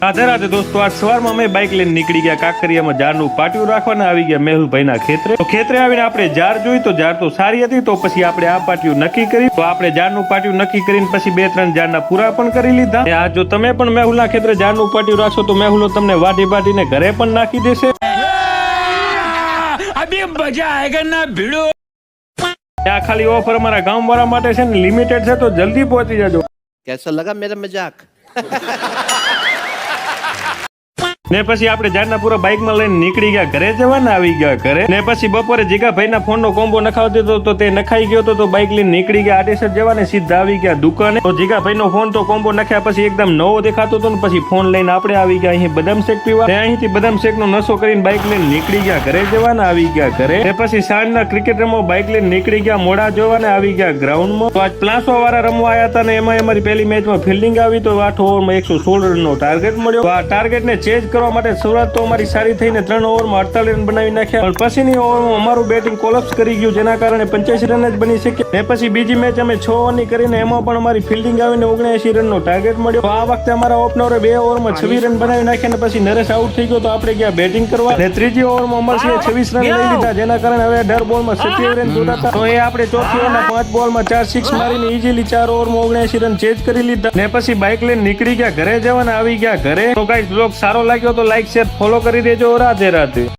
રાધે રાધે દોસ્તો, આજ સવારમાં અમે બાઇક લઈને નીકળી ગયા કાંકરિયામાં જારનું પાટિયું રાખવાના આવી ગયા મેહુલભાઈના ખેતરે. તો ખેતરે આવીને આપણે જાર જોઈ તો જાર તો સારી હતી, તો પછી આપણે આ પાટિયું નક્કી કરી. તો આપણે જારનું પાટિયું નક્કી કરીને પછી 2-3 જારના પૂરા પણ કરી લીધા. આ જો તમે પણ મેહુલના ખેતરે જારનું પાટિયું રાખશો તો મેહુલો તમને વાટીને ઘરે પણ નાખી દેશે. અભી મજા આયેગા ના ભીડો. આ ખાલી ઓફર અમારા ગામવાળા માટે છે ને, લિમિટેડ છે, તો જલ્દી પહોંચી જાજો. कैसा लगा मेरा मजाक? ને પછી આપણે જારના પૂરા બાઇકમાં લઈને નીકળી ગયા ઘરે જવાના આવી ગયા ઘરે. ને પછી બપોરે જીગાભાઈના ફોનનો કોમ્બો નખાવી દીધો તો તે નખાઈ ગયો તો બાઇક લઈને નીકળી ગયા આડેસર જવાને સીધા આવી ગયા દુકાને. તો જીગાભાઈનો ફોન તો કોમ્બો નખ્યા પછી એકદમ નવો દેખાતો હતો ને પછી ફોન લઈને આપણે આવી ગયા અહીં બદામ શેક પીવા. અહીંથી બદામ શેકનો નશો કરીને બાઇક લઈને નીકળી ગયા ઘરે જવાના આવી ગયા ઘરે. ને પછી સાંજના ક્રિકેટ રમવા બાઇક લઈને નીકળી ગયા મોડા જોવાને આવી ગયા ગ્રાઉન્ડમાં. તો આજ પ્લાસો વાળા રમવા આવ્યા હતા ને એમાં અમારી પહેલી મેચમાં ફિલ્ડિંગ આવી તો 8 ઓવરમાં 116 રનનો ટાર્ગેટ મળ્યો. તો આ ટાર્ગેટને ચેઝ કરવા માટે શરૂઆત તો અમારી સારી થઈને 3 ઓવરમાં 48 રન બનાવી નાખ્યા, પણ પછીની ઓવરમાં અમારું બેટિંગ કોલેપ્સ કરી ગયું, જેના કારણે 85 રન જ બની શક્યા. ને પછી બીજી મેચ અમે 6 ઓવરની કરીને એમાં પણ અમારી ફિલ્ડિંગ આવીને 79 રનનો ટાર્ગેટ મળ્યો. તો આ વખતે અમારા ઓપનરે 2 ઓવરમાં 26 રન બનાવી નાખ્યા ને પછી નરેશ આઉટ થઈ ગયો તો આપણે ગયા બેટિંગ કરવા. ને ત્રીજી ઓવરમાં અમારે 26 રન લઈ લીધા, જેના કારણે હવે 18 બોલમાં 27 રન જોતા હતા. તો એ આપણે ચોથી ઓવરના 5 બોલમાં 4 સિક્સ મારીને ઈઝીલી 4 ઓવરમાં 79 રન ચેઝ કરી લીધા. ને પછી બાઇક લઈને નીકળી ગયા ઘરે જવાના આવી ગયા ઘરે. તો ગાઈસ બ્લોગ સારો લાગ્યો તો લાઈક શેર ફોલો કરી દેજો. રાધે રાધે.